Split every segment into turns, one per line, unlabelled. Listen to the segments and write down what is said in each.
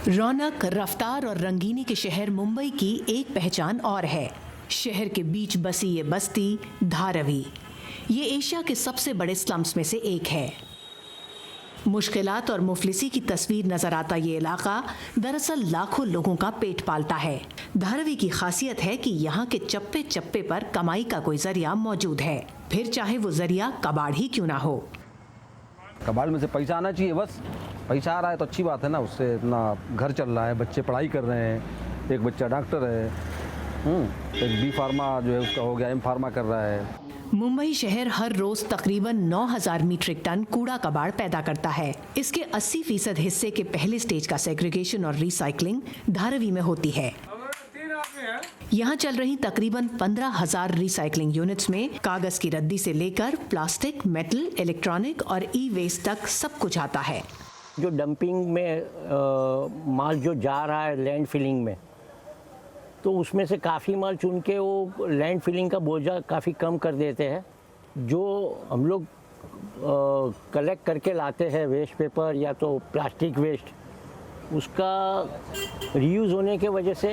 रौनक, रफ्तार और रंगीनी के शहर मुंबई की एक पहचान और है। शहर के बीच बसी ये बस्ती धारावी, ये एशिया के सबसे बड़े स्लम्स में से एक है। मुश्किलात और मुफलिसी की तस्वीर नजर आता ये इलाका दरअसल लाखों लोगों का पेट पालता है। धारावी की खासियत है कि यहाँ के चप्पे चप्पे पर कमाई का कोई जरिया मौजूद है, फिर चाहे वो जरिया कबाड़ ही क्यों ना हो।
कबाड़ में से पैसा आना चाहिए, बस पैसा आ रहा है तो अच्छी बात है ना, उससे इतना घर चल रहा है, बच्चे पढ़ाई कर रहे हैं, एक बच्चा डॉक्टर है, एक बी फार्मा जो है उसका हो गया, एम फार्मा कर रहा है।
मुंबई शहर हर रोज तकरीबन 9,000 मीट्रिक टन कूड़ा कबाड़ पैदा करता है। इसके 80% हिस्से के पहले स्टेज का सेग्रीगेशन और रिसाइकलिंग धारावी में होती है। यहाँ चल रही तकरीबन 15,000 रिसाइकलिंग यूनिट्स में कागज की रद्दी से लेकर प्लास्टिक, मेटल, इलेक्ट्रॉनिक और ई वेस्ट तक सब कुछ आता है।
जो डंपिंग में माल जो जा रहा है लैंड फिलिंग में, तो उसमें से काफ़ी माल चुन के वो लैंड फिलिंग का बोझा काफ़ी कम कर देते हैं। जो हम लोग कलेक्ट करके लाते हैं वेस्ट पेपर या तो प्लास्टिक वेस्ट, उसका रीयूज़ होने के वजह से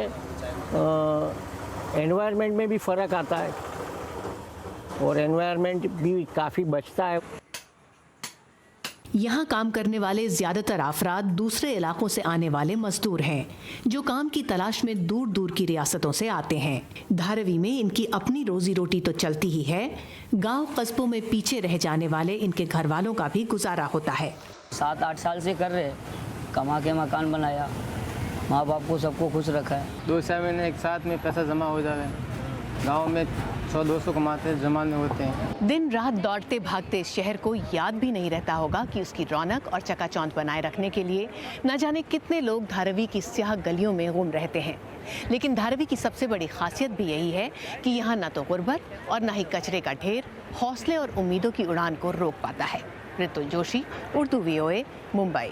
एनवायरनमेंट में भी फ़र्क आता है और एनवायरनमेंट भी काफ़ी बचता है।
यहाँ काम करने वाले ज्यादातर अफराद दूसरे इलाकों से आने वाले मजदूर हैं, जो काम की तलाश में दूर दूर की रियासतों से आते हैं। धारावी में इनकी अपनी रोजी रोटी तो चलती ही है, गांव कस्बों में पीछे रह जाने वाले इनके घर वालों का भी गुजारा होता है।
7-8 साल से कर रहे, कमा के मकान बनाया, माँ बाप को सबको खुश रखा है।
2-4 महीने एक साथ में पैसा जमा हो जाए, गाँव में 100-200 कमाते जमा नहीं होते हैं।
दिन रात दौड़ते भागते इस शहर को याद भी नहीं रहता होगा कि उसकी रौनक और चकाचौंध बनाए रखने के लिए न जाने कितने लोग धारावी की स्याह गलियों में गुम रहते हैं। लेकिन धारावी की सबसे बड़ी खासियत भी यही है कि यहाँ न तो गुर्बत और न ही कचरे का ढेर हौसले और उम्मीदों की उड़ान को रोक पाता है। ऋतुल जोशी, उर्दू VOA, मुंबई।